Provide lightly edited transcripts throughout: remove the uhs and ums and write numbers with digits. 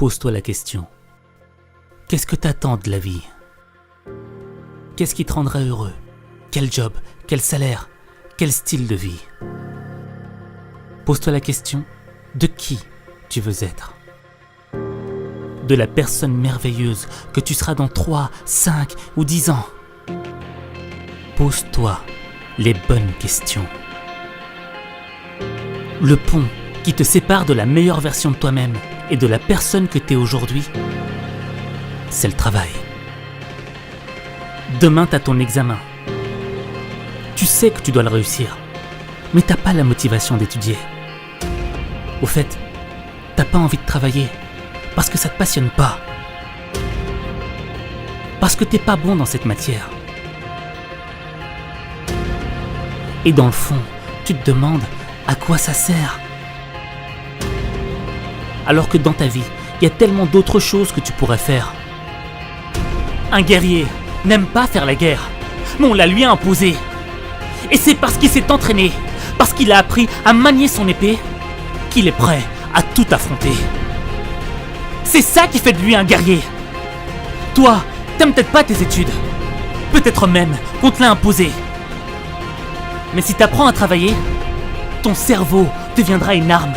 Pose-toi la question. Qu'est-ce que t'attends de la vie? Qu'est-ce qui te rendra heureux? Quel job? Quel salaire? Quel style de vie? Pose-toi la question de qui tu veux être. De la personne merveilleuse que tu seras dans 3, 5 ou 10 ans. Pose-toi les bonnes questions. Le pont qui te sépare de la meilleure version de toi-même et de la personne que tu es aujourd'hui, c'est le travail. Demain, tu as ton examen. Tu sais que tu dois le réussir, mais t'as pas la motivation d'étudier. Au fait, t'as pas envie de travailler parce que ça te passionne pas. Parce que t'es pas bon dans cette matière. Et dans le fond, tu te demandes à quoi ça sert. Alors que dans ta vie, il y a tellement d'autres choses que tu pourrais faire. Un guerrier n'aime pas faire la guerre, mais on la lui a imposée. Et c'est parce qu'il s'est entraîné, parce qu'il a appris à manier son épée, qu'il est prêt à tout affronter. C'est ça qui fait de lui un guerrier. Toi, t'aimes peut-être pas tes études. Peut-être même qu'on te l'a imposé. Mais si t'apprends à travailler, ton cerveau deviendra une arme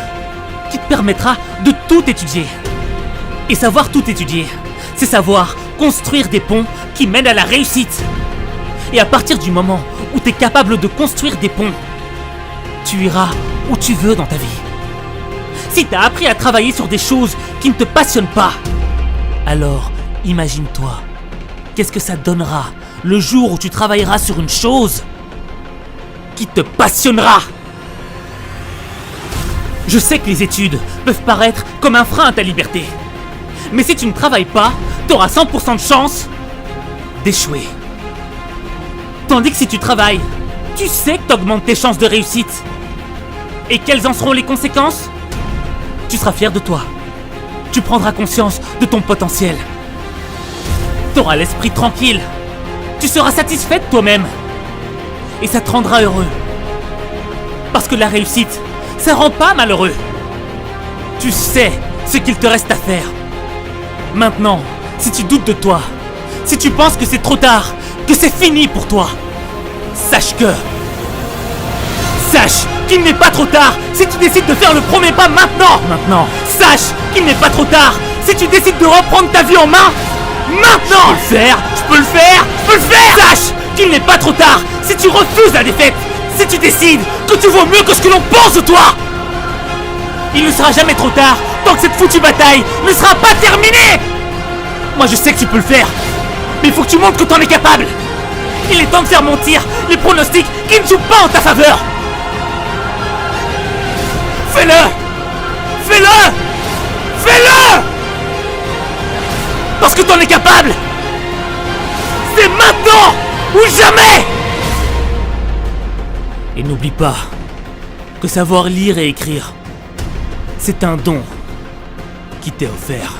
qui te permettra de tout étudier. Et savoir tout étudier, c'est savoir construire des ponts qui mènent à la réussite. Et à partir du moment où tu es capable de construire des ponts, tu iras où tu veux dans ta vie. Si tu as appris à travailler sur des choses qui ne te passionnent pas, alors imagine-toi, qu'est-ce que ça donnera le jour où tu travailleras sur une chose qui te passionnera. Je sais que les études peuvent paraître comme un frein à ta liberté. Mais si tu ne travailles pas, tu auras 100% de chance d'échouer. Tandis que si tu travailles, tu sais que tu augmentes tes chances de réussite. Et quelles en seront les conséquences? Tu seras fier de toi. Tu prendras conscience de ton potentiel. Tu auras l'esprit tranquille. Tu seras satisfait de toi-même. Et ça te rendra heureux. Parce que la réussite, ça rend pas malheureux. Tu sais ce qu'il te reste à faire. Maintenant, si tu doutes de toi, si tu penses que c'est trop tard, que c'est fini pour toi, sache qu'il n'est pas trop tard si tu décides de faire le premier pas maintenant. Sache qu'il n'est pas trop tard si tu décides de reprendre ta vie en main maintenant. Je peux le faire. Sache qu'il n'est pas trop tard si tu refuses la défaite, si tu décides que tu vaux mieux que ce que l'on pense de toi. Il ne sera jamais trop tard tant que cette foutue bataille ne sera pas terminée. Moi je sais que tu peux le faire, mais il faut que tu montres que t'en es capable. Il est temps de faire mentir les pronostics qui ne jouent pas en ta faveur. Fais-le Parce que t'en es capable. C'est maintenant ou jamais. Et n'oublie pas que savoir lire et écrire, c'est un don qui t'est offert.